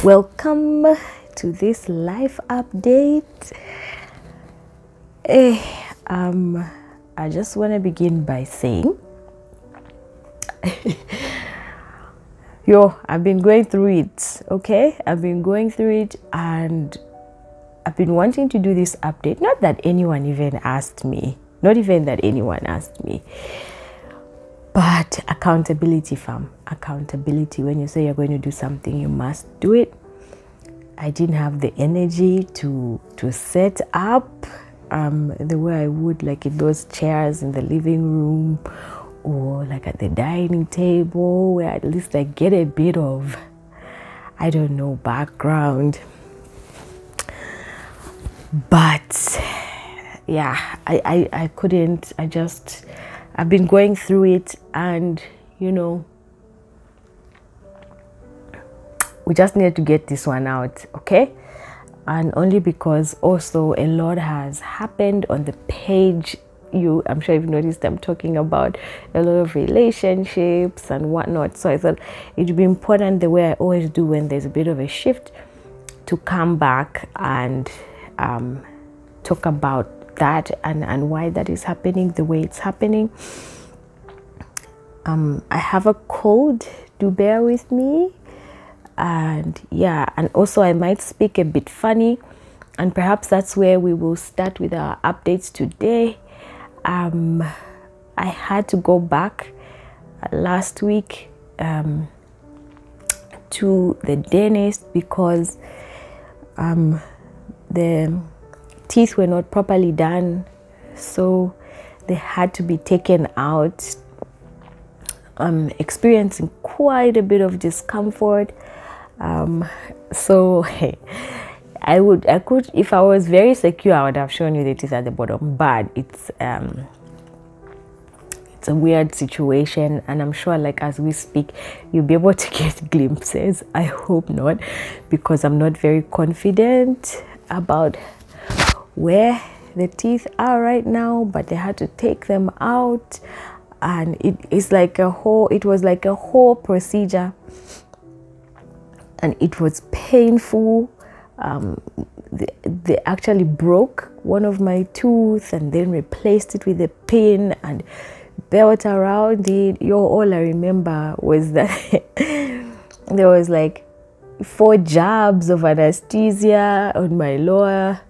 Welcome to this life update. I just want to begin by saying, I've been going through it, okay? I've been going through it and I've been wanting to do this update. Not that anyone even asked me, not even that anyone asked me, but accountability, fam. Accountability. When you say you're going to do something, you must do it. I didn't have the energy to set up the way I would, like in those chairs in the living room or like at the dining table, where at least I get a bit of, I don't know, background. But yeah, I couldn't. I've been going through it, and we just needed to get this one out, okay? And only because also a lot has happened on the page. I'm sure you've noticed I'm talking about a lot of relationships and whatnot. So I thought it would be important, the way I always do when there's a bit of a shift, to come back and talk about that and why that is happening the way it's happening. I have a cold, do bear with me. And yeah, and also I might speak a bit funny, and perhaps that's where we will start with our updates today. I had to go back last week to the dentist because the teeth were not properly done, so they had to be taken out. I'm experiencing quite a bit of discomfort. So I could, if I was very secure, I would have shown you the teeth at the bottom, but it's a weird situation, and I'm sure, like, as we speak, you'll be able to get glimpses. I hope not, because I'm not very confident about where the teeth are right now, but they had to take them out, and it was like a whole procedure. And it was painful. They actually broke one of my tooth and then replaced it with a pin and belt around it. All I remember was that there was like 4 jabs of anesthesia on my lower.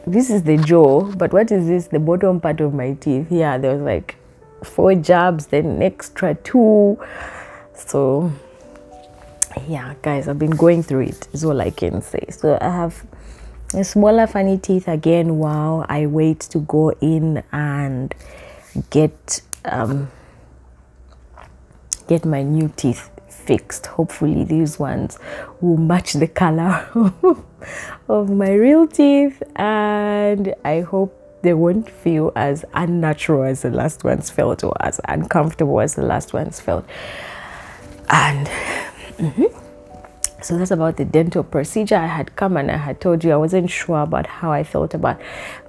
This is the jaw, but what is this? The bottom part of my teeth. Yeah, there was like 4 jabs, then an extra 2. So yeah, guys, I've been going through it, is all I can say. So I have a smaller funny teeth again while I wait to go in and get my new teeth fixed. Hopefully these ones will match the color of my real teeth, and I hope they won't feel as unnatural as the last ones felt, or as uncomfortable as the last ones felt. And so that's about the dental procedure. I had come and I had told you I wasn't sure about how I felt about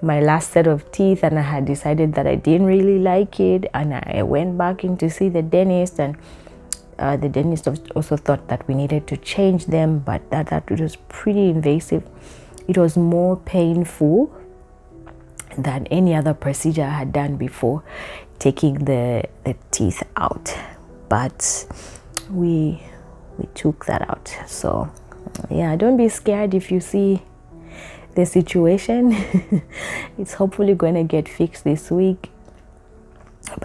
my last set of teeth, and I had decided that I didn't really like it, and I went back in to see the dentist, and the dentist also thought that we needed to change them, but that was pretty invasive. It was more painful than any other procedure I had done before, taking the teeth out, but we took that out. So yeah, don't be scared if you see the situation. It's hopefully going to get fixed this week.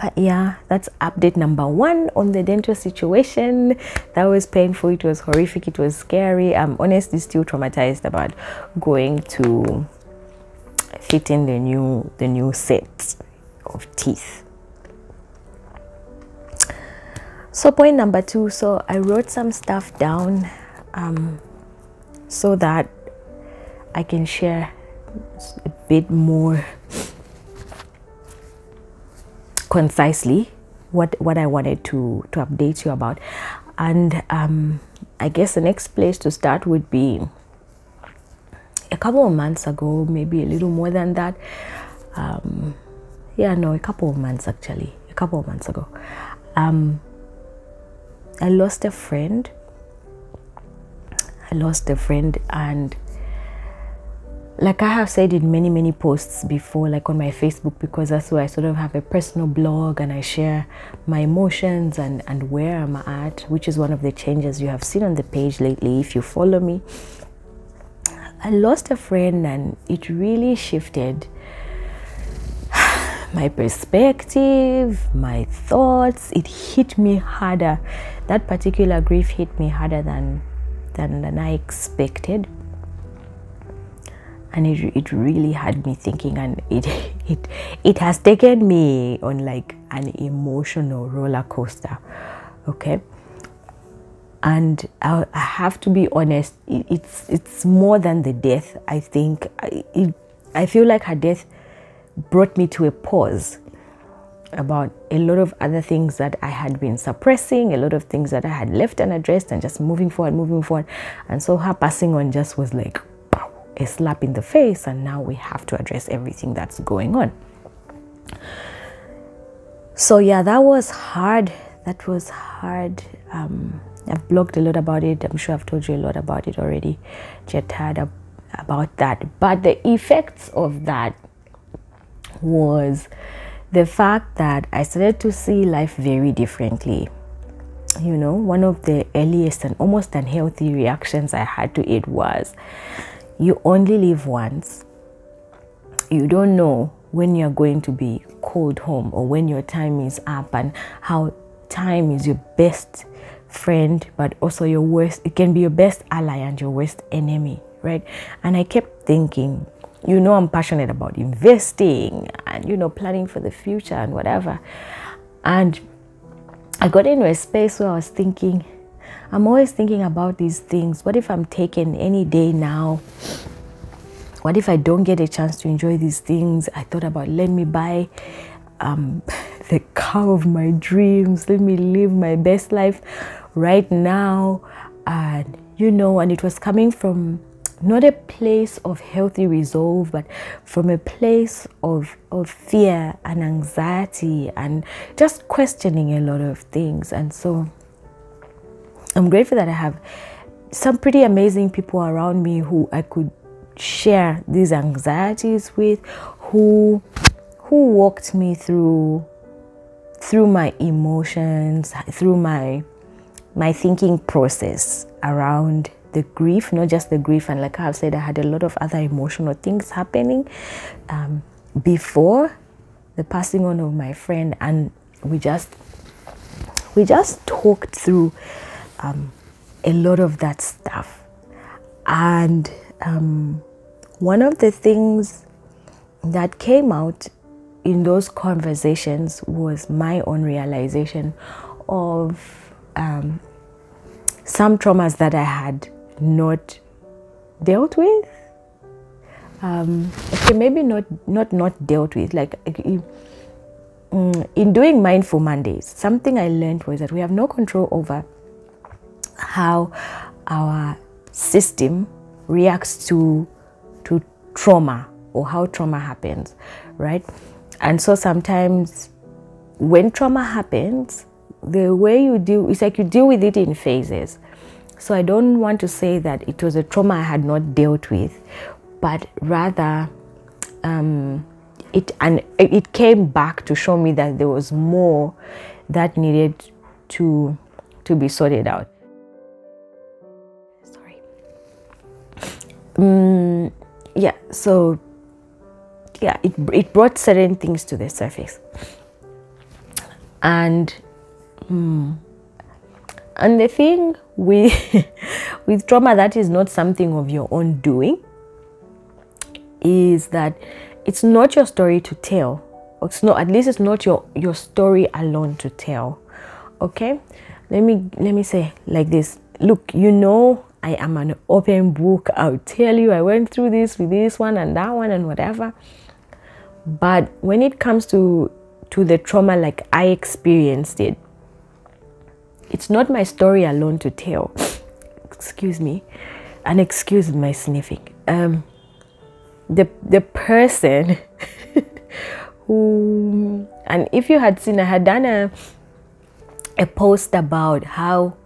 But yeah, that's update number 1 on the dental situation. That was painful, it was horrific, it was scary. I'm honestly still traumatized about going to fit in the new set of teeth. So point number 2, so I wrote some stuff down so that I can share a bit more concisely what I wanted to update you about. And I guess the next place to start would be a couple of months ago, maybe a little more than that. Yeah, no, a couple of months actually, a couple of months ago. I lost a friend. I lost a friend, and like I have said in many posts before, like on my Facebook, because that's where I sort of have a personal blog and I share my emotions and where I'm at, which is one of the changes you have seen on the page lately if you follow me. I lost a friend and it really shifted my perspective, my thoughts. It hit me harder. That particular grief hit me harder than I expected. And it really had me thinking, and it has taken me on like an emotional roller coaster. Okay, and I have to be honest, it's more than the death. I think I feel like her death brought me to a pause about a lot of other things that I had been suppressing, a lot of things that I had left unaddressed, and just moving forward. And so her passing on just was like a slap in the face, and now we have to address everything that's going on. So yeah, that was hard. I've blogged a lot about it. I'm sure I've told you a lot about it already. Just heard about that. But the effects of that was the fact that I started to see life very differently. You know, one of the earliest and almost unhealthy reactions I had to it was, you only live once. You don't know when you're going to be called home or when your time is up, and how time is your best friend, but also your worst. It can be your best ally and your worst enemy, right? And I kept thinking, you know, I'm passionate about investing and, you know, planning for the future and whatever. And I got into a space where I was thinking, I'm always thinking about these things. What if I'm taken any day now? What if I don't get a chance to enjoy these things? I thought about, let me buy the car of my dreams. Let me live my best life right now. And, you know, and it was coming from not a place of healthy resolve, but from a place of fear and anxiety and just questioning a lot of things. And so I'm grateful that I have some pretty amazing people around me who I could share these anxieties with, who walked me through my emotions, through my thinking process around the grief, not just the grief. And like I've said, I had a lot of other emotional things happening before the passing on of my friend, and we just talked through a lot of that stuff. And one of the things that came out in those conversations was my own realization of some traumas that I had not dealt with. Okay, maybe not dealt with. Like in doing Mindful Mondays, something I learned was that we have no control over how our system reacts to trauma, or how trauma happens, right? And so sometimes when trauma happens, the way you deal, it's like you deal with it in phases. So I don't want to say that it was a trauma I had not dealt with, but rather it came back to show me that there was more that needed to be sorted out. Sorry. Yeah, so yeah, it brought certain things to the surface. And the thing with trauma that is not something of your own doing is that it's not your story to tell. It's not, at least it's not your story alone to tell. Okay, let me say like this. Look, you know, I am an open book. I'll tell you I went through this with this one and that one and whatever. But when it comes to the trauma like I experienced it, it's not my story alone to tell. Excuse me, and excuse my sniffing. The person who, and if you had seen, I had done a post about how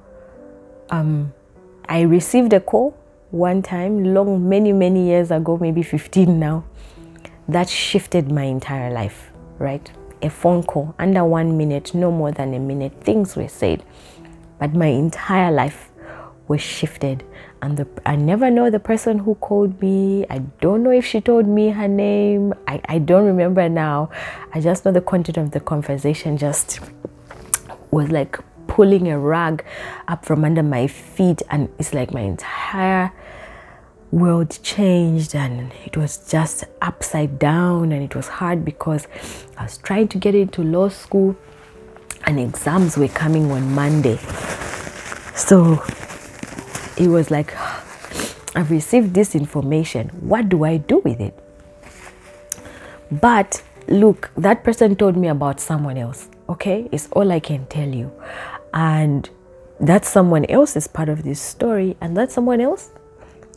I I received a call one time, many years ago, maybe 15 now, that shifted my entire life, right? A phone call, under 1 minute, no more than a minute, things were said, but my entire life was shifted. And I never know the person who called me. I don't know if she told me her name. I don't remember now. I just know the content of the conversation just was like pulling a rug up from under my feet, and it's like my entire world changed, and it was just upside down. And it was hard because I was trying to get into law school and exams were coming on Monday. So it was like, I've received this information. What do I do with it? But look, that person told me about someone else. Okay, it's all I can tell you. And that someone else is part of this story, and that someone else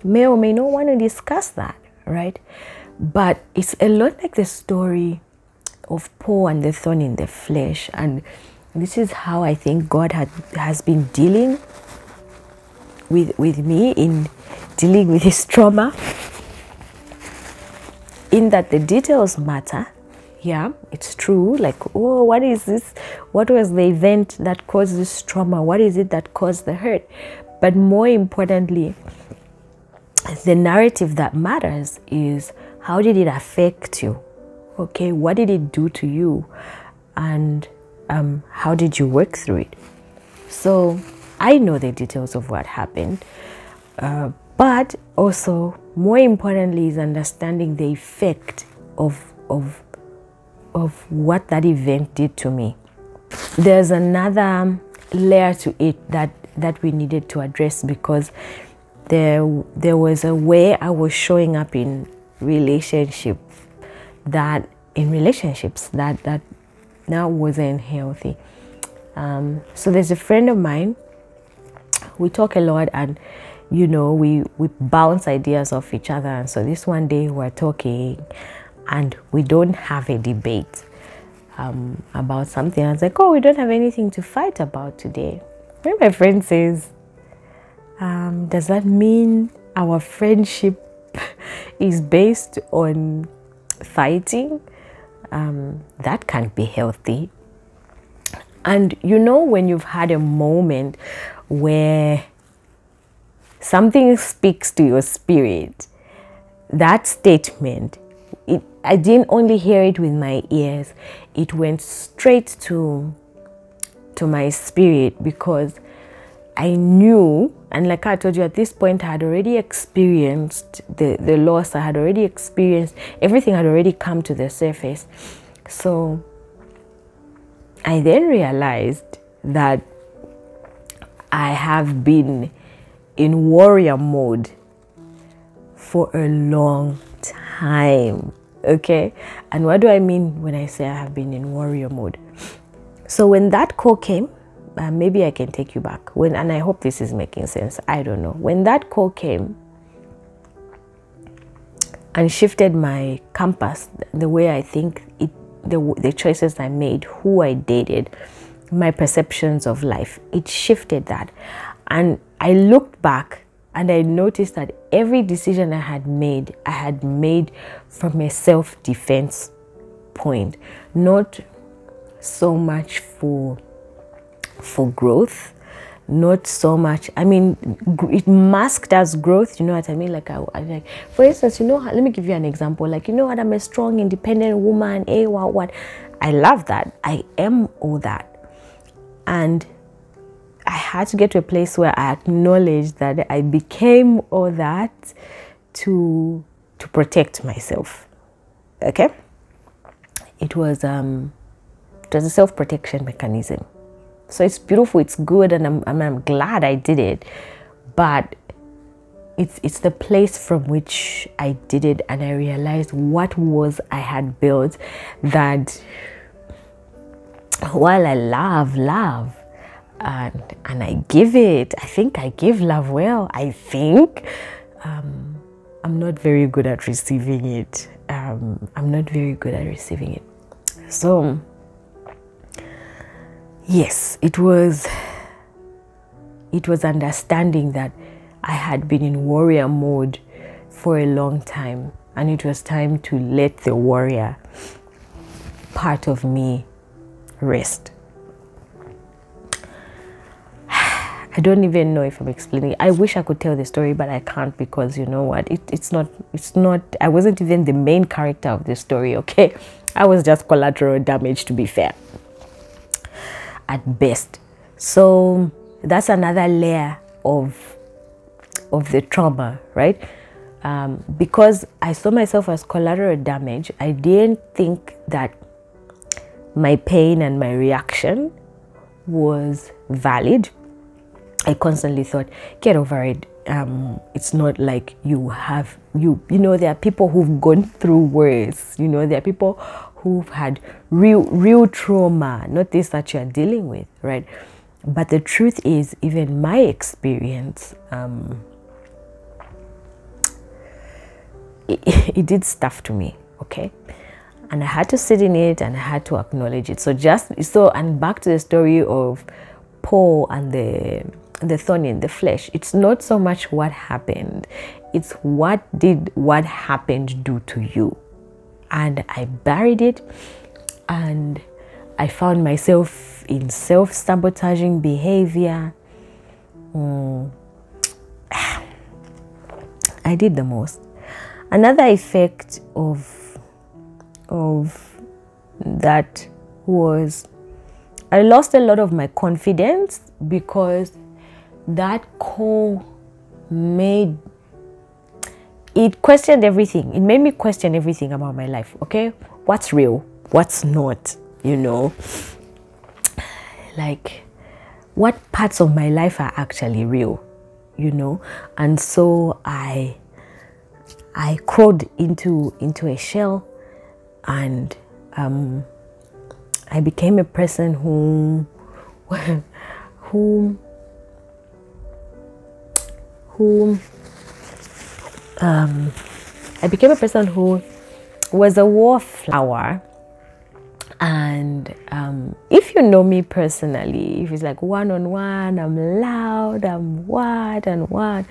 may or may not want to discuss that, right? But it's a lot like the story of Paul and the thorn in the flesh. And this is how I think God has been dealing with me in dealing with his trauma, in that the details matter. Yeah, it's true. Like, oh, what is this? What was the event that caused this trauma? What is it that caused the hurt? But more importantly, the narrative that matters is, how did it affect you? Okay, what did it do to you? And how did you work through it? So I know the details of what happened, but also more importantly is understanding the effect of what that event did to me. There's another layer to it that we needed to address, because there was a way I was showing up in relationships that now wasn't healthy. So there's a friend of mine, we talk a lot, and you know, we bounce ideas off each other. And so this one day we're talking and we don't have a debate about something. I was like, oh, we don't have anything to fight about today. Then my friend says, does that mean our friendship is based on fighting? That can't be healthy. And you know, when you've had a moment where something speaks to your spirit, that statement, I didn't only hear it with my ears, it went straight to my spirit, because I knew, and like I told you, at this point I had already experienced the loss. I had already experienced, everything had already come to the surface. So I then realized that I have been in warrior mode for a long time. Okay, and what do I mean when I say I have been in warrior mode? So when that call came, maybe I can take you back, and I hope this is making sense, I don't know. When that call came and shifted my compass, the way I think, the choices I made, who I dated, my perceptions of life, it shifted that. And I looked back and I noticed that every decision I had made from a self-defense point, not so much for growth, not so much, I mean, it masked as growth, you know what I mean? Like, like, for instance, you know, let me give you an example. Like, you know what, I'm a strong, independent woman, what? I love that. I am all that. And I had to get to a place where I acknowledged that I became all that to protect myself. Okay? It was a self-protection mechanism. So it's beautiful, it's good, and I'm glad I did it. But it's the place from which I did it, and I realized what was I had built that, while I love and I give it, I think I give love well, I think, I'm not very good at receiving it. So yes, it was understanding that I had been in warrior mode for a long time, and it was time to let the warrior part of me rest. I don't even know if I'm explaining. I wish I could tell the story, but I can't, because you know what? It's not, I wasn't even the main character of the story, okay? I was just collateral damage, to be fair, at best. So that's another layer of the trauma, right? Because I saw myself as collateral damage, I didn't think that my pain and my reaction was valid. I constantly thought, get over it. It's not like you know, there are people who've gone through worse. You know, there are people who've had real trauma, not this that you're dealing with, right? But the truth is, even my experience, it did stuff to me, okay? And I had to sit in it, and I had to acknowledge it. And back to the story of Paul and the thorn in the flesh. It's not so much what happened, it's what did what happened do to you. And I buried it, and I found myself in self-sabotaging behavior. I did the most. Another effect of that was I lost a lot of my confidence, because that call questioned everything. It made me question everything about my life, okay? What's real? What's not? You know? Like, what parts of my life are actually real? You know? And so I crawled into a shell, and I became a person who I became a person who was a wallflower. And if you know me personally, if it's like one-on-one, I'm loud, I'm what and what.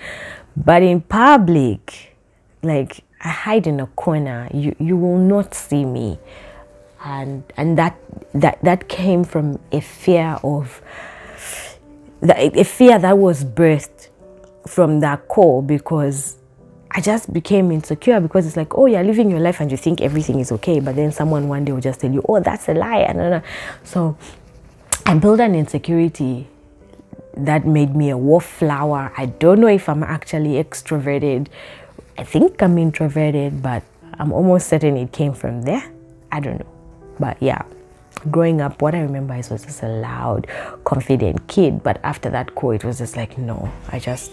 But in public, like, I hide in a corner. You will not see me. And that came from a fear that was birthed from that call, because I just became insecure, because it's like, oh, you're living your life and you think everything is okay, but then someone one day will just tell you, oh, that's a lie. And so I built an insecurity that made me a wallflower. I don't know if I'm actually extroverted. I think I'm introverted, but I'm almost certain it came from there. I don't know. But yeah, growing up, what I remember is I was just a loud, confident kid. But after that call, it was just like, no, I just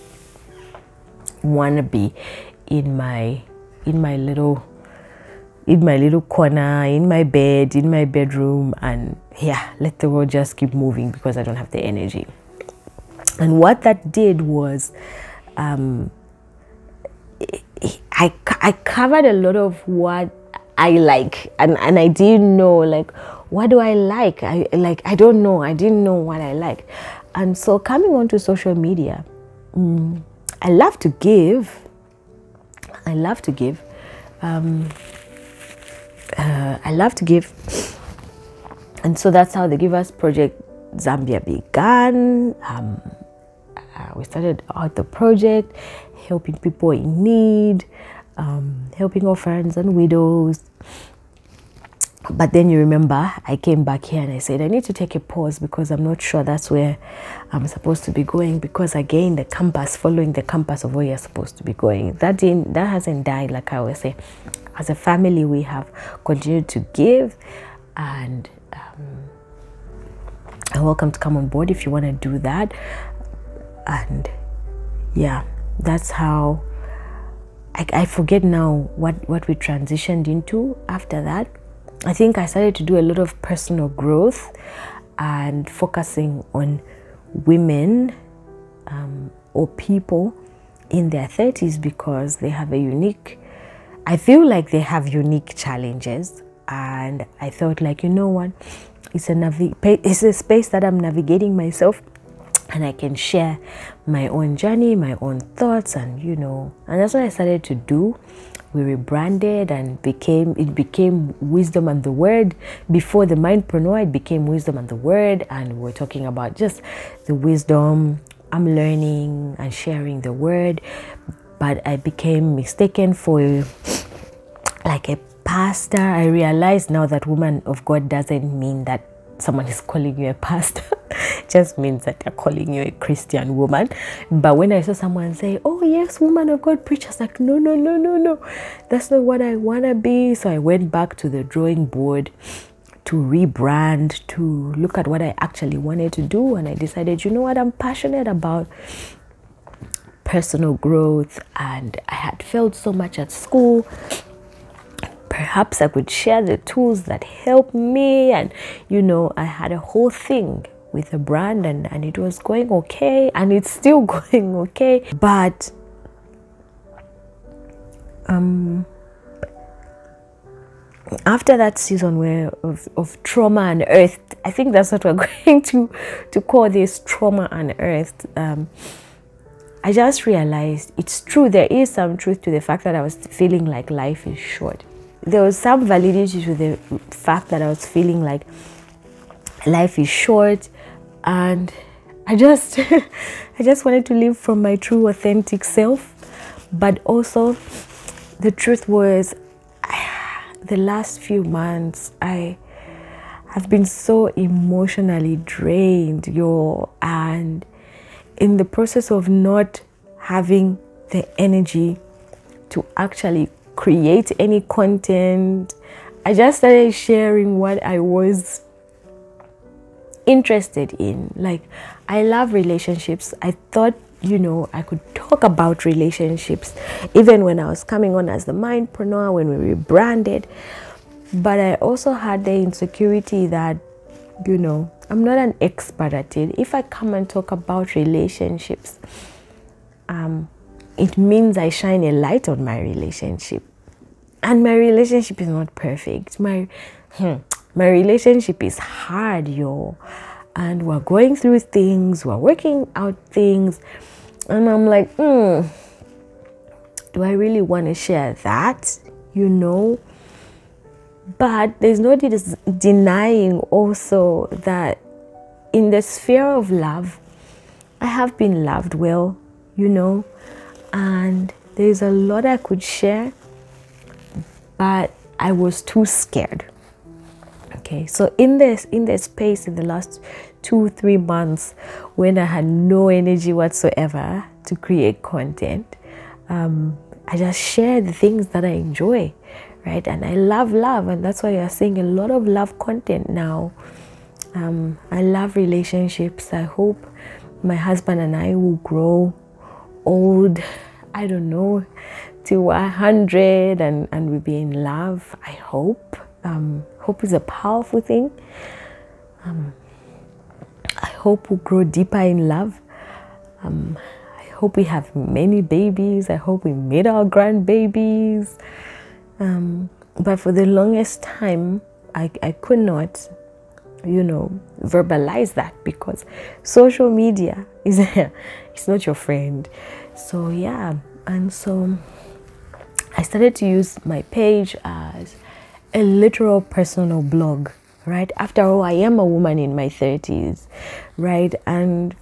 want to be in my little corner, in my bed, in my bedroom, and yeah, let the world just keep moving, because I don't have the energy. And what that did was I covered a lot of what I like, and I didn't know, like, what do I like? I don't know. I didn't know what I like. And so coming onto social media, I love to give. I love to give. And so that's how the Givers Project Zambia began. We started out the project, helping people in need, helping orphans and widows. But then you remember, I came back here and I said, I need to take a pause, because I'm not sure that's where I'm supposed to be going. Because again, the compass, following the compass of where you're supposed to be going, that hasn't died. Like I always say, as a family, we have continued to give, and you're welcome to come on board if you want to do that. And yeah, that's how I forget now what we transitioned into after that. I think I started to do a lot of personal growth and focusing on women or people in their 30s, because they have I feel like they have unique challenges. And I thought, like, you know what, it's a space that I'm navigating myself and I can share my own journey, my own thoughts, and and that's what I started to do. We rebranded and it became Wisdom and the Word. Before the Mindpreneur, it became Wisdom and the Word, and we're talking about just the wisdom I'm learning and sharing the word. But I became mistaken for like a pastor. I realized now that woman of God doesn't mean that someone is calling you a pastor. It just means that they're calling you a Christian woman. But when I saw someone say, oh yes, woman of God preach, I was like, no, that's not what I want to be. So I went back to the drawing board to rebrand, to look at what I actually wanted to do. And I decided, you know what, I'm passionate about personal growth, and I had failed so much at school. Perhaps I could share the tools that help me. And I had a whole thing with a brand, and it was going okay, and it's still going okay. But after that season of trauma unearthed, I think that's what we're going to call this, trauma unearthed. I just realized it's true. There is some truth to the fact that I was feeling like life is short. There was some validity to the fact that I was feeling like life is short, and I just wanted to live from my true, authentic self. But also, the truth was, the last few months I have been so emotionally drained, and in the process of not having the energy to actually create any content, I just started sharing what I was interested in. Like, I love relationships. I thought, I could talk about relationships even when I was coming on as the Mindpreneur, when we rebranded. But I also had the insecurity that, I'm not an expert at it. If I come and talk about relationships, it means I shine a light on my relationship. And my relationship is not perfect. My relationship is hard, and we're going through things, we're working out things, and I'm like, do I really want to share that? But there's no denying also that in the sphere of love, I have been loved well, and there's a lot I could share, but I was too scared. Okay, so in this space, in the last 2-3 months, when I had no energy whatsoever to create content, I just share the things that I enjoy, right? And I love love, and that's why you're seeing a lot of love content now. I love relationships. I hope my husband and I will grow old, I don't know, to 100, and we'll be in love. I hope. Hope is a powerful thing. I hope we'll grow deeper in love. I hope we have many babies. I hope we meet our grandbabies. But for the longest time, I could not, verbalize that, because social media is it's not your friend. So yeah, and so I started to use my page as a literal personal blog, right? After all, I am a woman in my 30s, right? And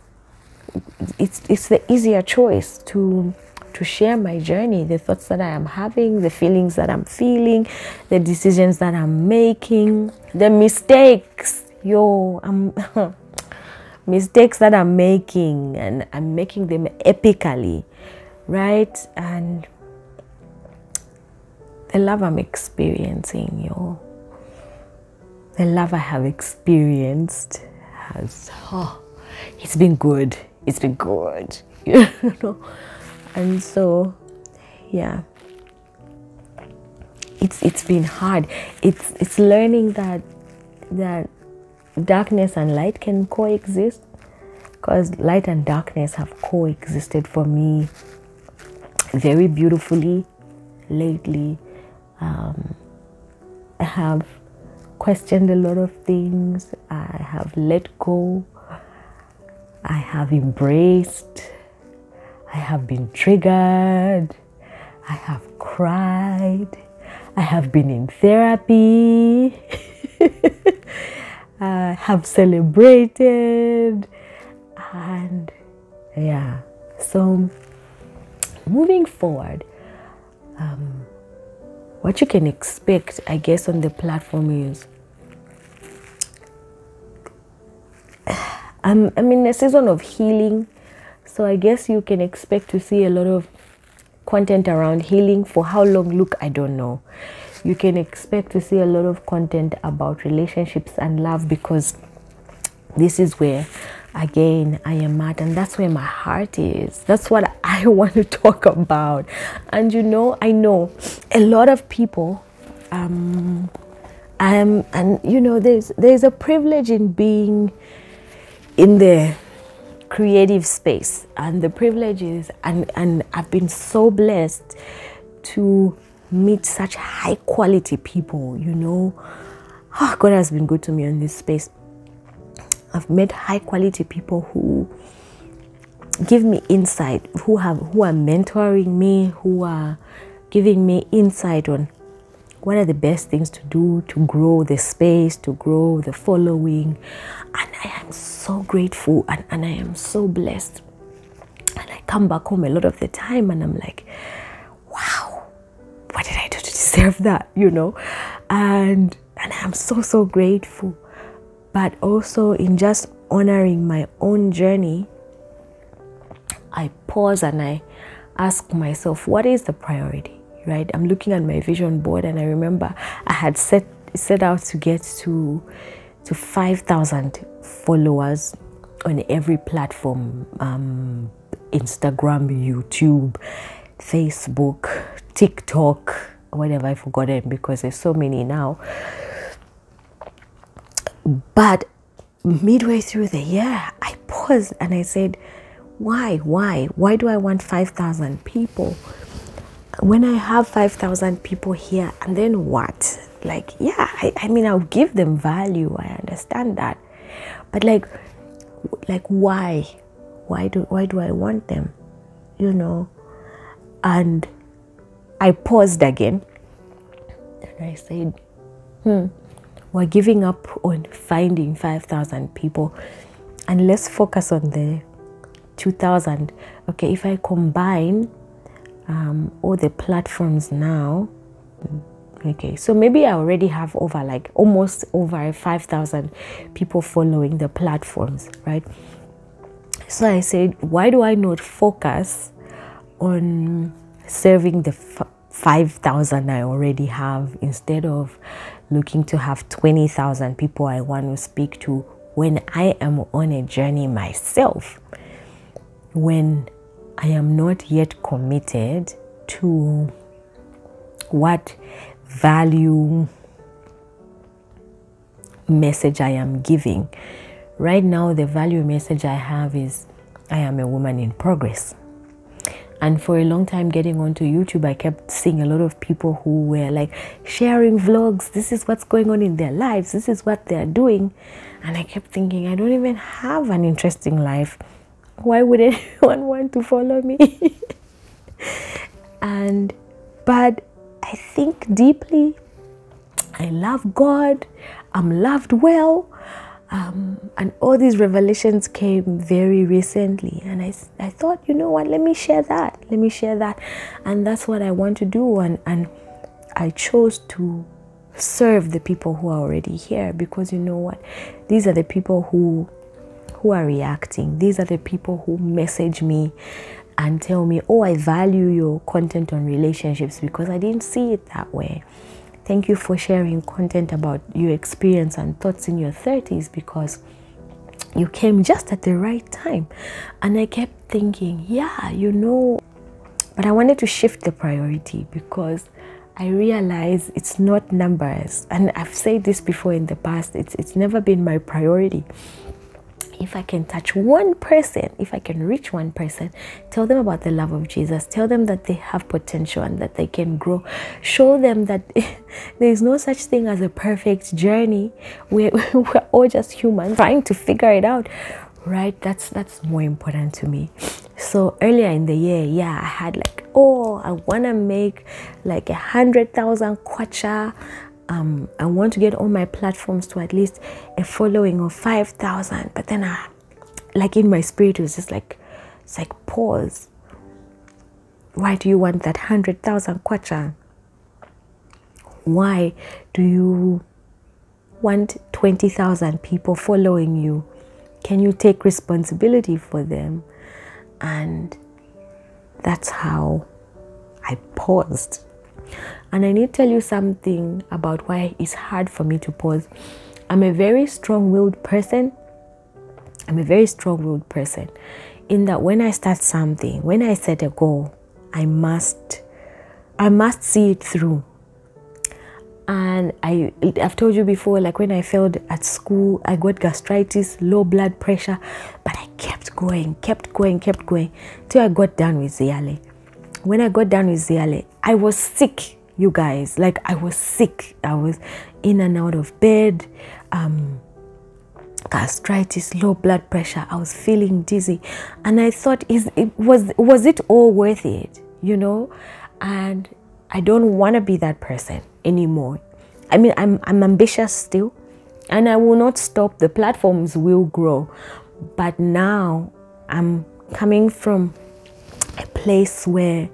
it's the easier choice to share my journey, the thoughts that I am having, the feelings that I'm feeling, the decisions that I'm making, the mistakes, mistakes that I'm making, and I'm making them epically, right? And the love I'm experiencing, the love I have experienced has, it's been good. It's been good, And so, yeah, it's been hard. It's learning that darkness and light can coexist, because light and darkness have coexisted for me very beautifully lately. I have questioned a lot of things. I have let go, I have embraced, I have been triggered, I have cried, I have been in therapy, I have celebrated, and yeah. So moving forward, what you can expect, I guess, on the platform is I'm in a season of healing, so I guess you can expect to see a lot of content around healing. For how long? Look, I don't know. You can expect to see a lot of content about relationships and love, because this is where, again, I am at, and that's where my heart is. That's what I want to talk about. And you know, I know a lot of people, and you know, there's a privilege in being in the creative space, and the privilege is, and I've been so blessed to meet such high quality people, you know. Oh, God has been good to me in this space. I've met high quality people who give me insight, who are mentoring me, who are giving me insight on what are the best things to do to grow the space, to grow the following. And I am so grateful, and I am so blessed. And I come back home a lot of the time and I'm like, wow, what did I do to deserve that, you know? And I'm so grateful. But also, in just honoring my own journey, I pause and I ask myself, what is the priority, right? I'm looking at my vision board, and I remember I had set out to get to 5,000 followers on every platform, Instagram, YouTube, Facebook, TikTok, whatever, I've forgotten because there's so many now. But midway through the year, I paused and I said, why do I want 5,000 people when I have 5,000 people here? And then what? Like, yeah, I mean, I'll give them value, I understand that, but like why do I want them, you know? And I paused again and I said, we're giving up on finding 5,000 people, and let's focus on the 2,000. Okay, if I combine all the platforms now, okay, so maybe I already have almost over 5,000 people following the platforms, right? So I said, why do I not focus on serving the 5,000 I already have, instead of looking to have 20,000 people I want to speak to, when I am on a journey myself, when I am not yet committed to what value message I am giving. Right now, the value message I have is, I am a woman in progress. And for a long time, getting onto YouTube, I kept seeing a lot of people who were like sharing vlogs. This is what's going on in their lives. This is what they're doing. And I kept thinking, I don't even have an interesting life. Why would anyone want to follow me? But I think deeply, I love God. I'm loved well. And all these revelations came very recently, and I thought, you know what, let me share that, and that's what I want to do. And I chose to serve the people who are already here, because you know what, these are the people who are reacting. These are the people who message me and tell me, oh, I value your content on relationships because I didn't see it that way. Thank you for sharing content about your experience and thoughts in your 30s, because you came just at the right time. And I kept thinking, yeah, you know, but I wanted to shift the priority, because I realized it's not numbers. And I've said this before in the past, it's never been my priority. If I can touch one person, if I can reach one person, tell them about the love of Jesus, tell them that they have potential and that they can grow, show them that there is no such thing as a perfect journey. We're all just humans trying to figure it out. right? That's more important to me. So earlier in the year, yeah, I had like, oh, I want to make like 100,000 kwacha. I want to get all my platforms to at least a following of 5,000. But then like in my spirit, it was just like, it's like, pause. Why do you want that 100,000 kwacha? Why do you want 20,000 people following you? Can you take responsibility for them? And that's how I paused. And I need to tell you something about why it's hard for me to pause. I'm a very strong-willed person. I'm a very strong-willed person in that when I start something, when I set a goal, I must see it through. And I've told you before, like when I failed at school, I got gastritis, low blood pressure, but I kept going till I got done with Ziale. When I got done with Ziale, I was sick, you guys. Like I was sick. I was in and out of bed, gastritis, low blood pressure. I was feeling dizzy, and I thought, was it all worth it? You know, and I don't want to be that person anymore. I mean, I'm ambitious still, and I will not stop. The platforms will grow, but now I'm coming from a place where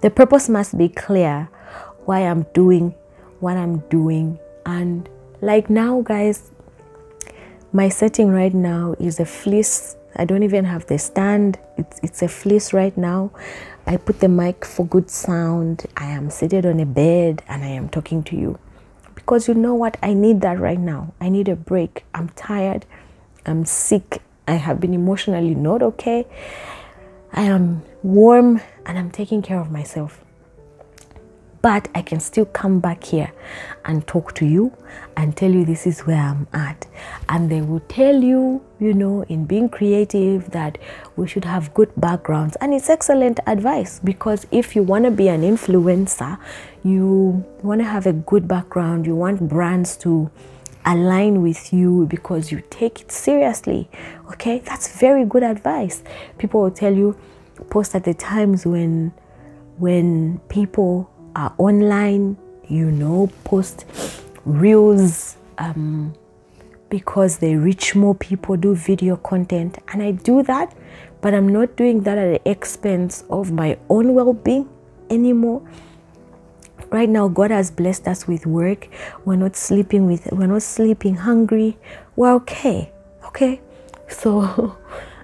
the purpose must be clear, why I'm doing what I'm doing. And like now, guys, my setting right now is a fleece. I don't even have the stand. It's a fleece right now. I put the mic for good sound. I am seated on a bed and I am talking to you. Because you know what? I need that right now. I need a break. I'm tired. I'm sick. I have been emotionally not okay. I am warm and I'm taking care of myself. But I can still come back here and talk to you and tell you this is where I'm at. And they will tell you, you know, in being creative, that we should have good backgrounds. And it's excellent advice, because if you want to be an influencer, you want to have a good background, you want brands to align with you because you take it seriously. Okay, that's very good advice. People will tell you, post at the times when people are online, you know, post reels because they reach more people, do video content. And I do that, but I'm not doing that at the expense of my own well-being anymore. Right now, God has blessed us with work. We're not sleeping hungry. We're okay. So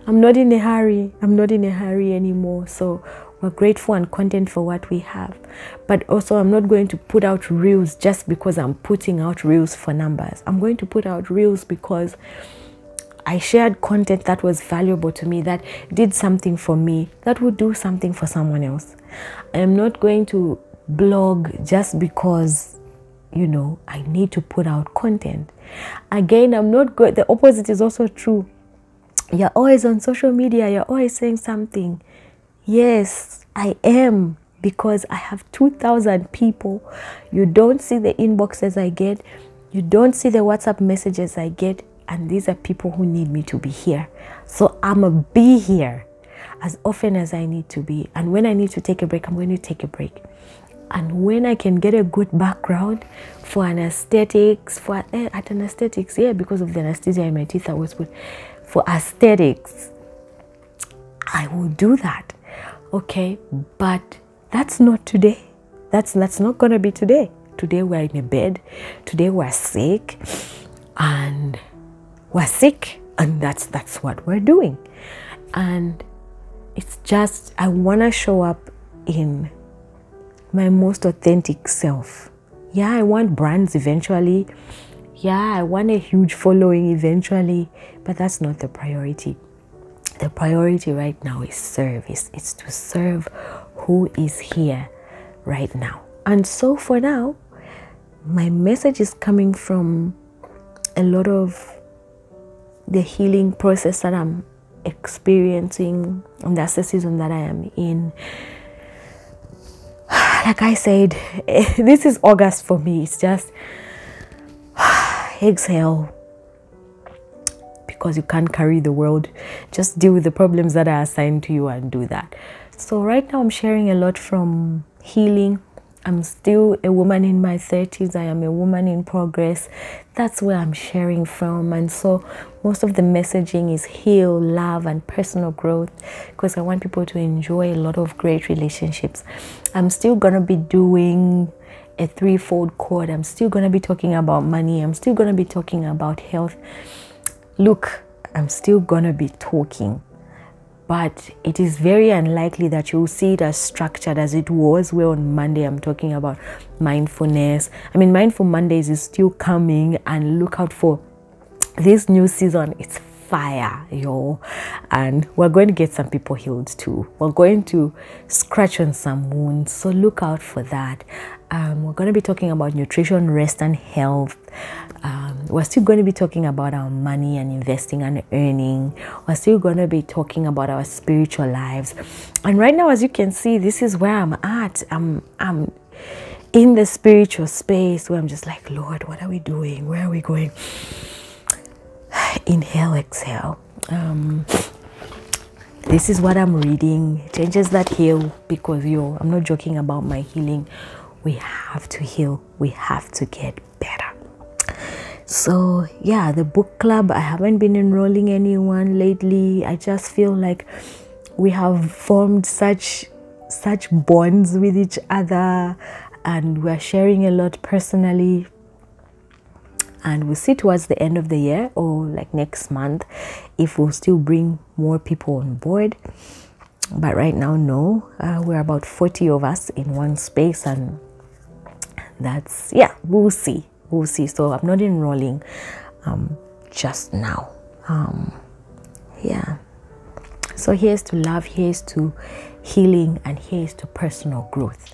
I'm not in a hurry. I'm not in a hurry anymore. So we're grateful and content for what we have. But also, I'm not going to put out reels just because I'm putting out reels for numbers. I'm going to put out reels because I shared content that was valuable to me, that did something for me, that would do something for someone else. I am not going to blog just because, you know, I need to put out content. Again, I'm not good. The opposite is also true. You're always on social media. You're always saying something. Yes, I am, because I have 2,000 people. You don't see the inboxes I get. You don't see the WhatsApp messages I get. And these are people who need me to be here. So I'm going to be here as often as I need to be. And when I need to take a break, I'm going to take a break. And when I can get a good background for anesthetics, yeah, because of the anesthesia in my teeth, I was put for aesthetics, I will do that. Okay, but that's not today. That's not gonna be today. Today we're in a bed. Today we're sick, and that's what we're doing. And it's just, I wanna show up in my most authentic self. Yeah, I want brands eventually. Yeah, I want a huge following eventually, but that's not the priority. The priority right now is service. It's to serve who is here right now. And so for now, my message is coming from a lot of the healing process that I'm experiencing, and that's the season that I am in. Like I said, this is August for me. It's just exhale, because you can't carry the world. Just deal with the problems that are assigned to you and do that. So right now I'm sharing a lot from healing. I'm still a woman in my 30s. I am a woman in progress. That's where I'm sharing from. And so most of the messaging is heal, love, and personal growth, because I want people to enjoy a lot of great relationships. I'm still going to be doing a threefold cord. I'm still going to be talking about money. I'm still going to be talking about health. Look, I'm still going to be talking. But it is very unlikely that you'll see it as structured as it was, where on Monday I'm talking about mindfulness. I mean, Mindful Mondays is still coming, and look out for this new season. It's fire, yo. And we're going to get some people healed too. We're going to scratch on some wounds, so look out for that. We're going to be talking about nutrition, rest, and health. We're still going to be talking about our money and investing and earning. We're still going to be talking about our spiritual lives. And right now, as you can see, this is where I'm at. I'm in the spiritual space where I'm just like, Lord, what are we doing? Where are we going? Inhale, exhale. This is what I'm reading. Changes that heal, because I'm not joking about my healing. We have to heal. We have to get better. So yeah, the book club, I haven't been enrolling anyone lately. I just feel like we have formed such bonds with each other, and we're sharing a lot personally. And we'll see towards the end of the year, or like next month, if we'll still bring more people on board. But right now, no. We're about 40 of us in one space, and that's, yeah, we'll see. We'll see. So I'm not enrolling just now. Yeah. So here's to love, here's to healing, and here's to personal growth.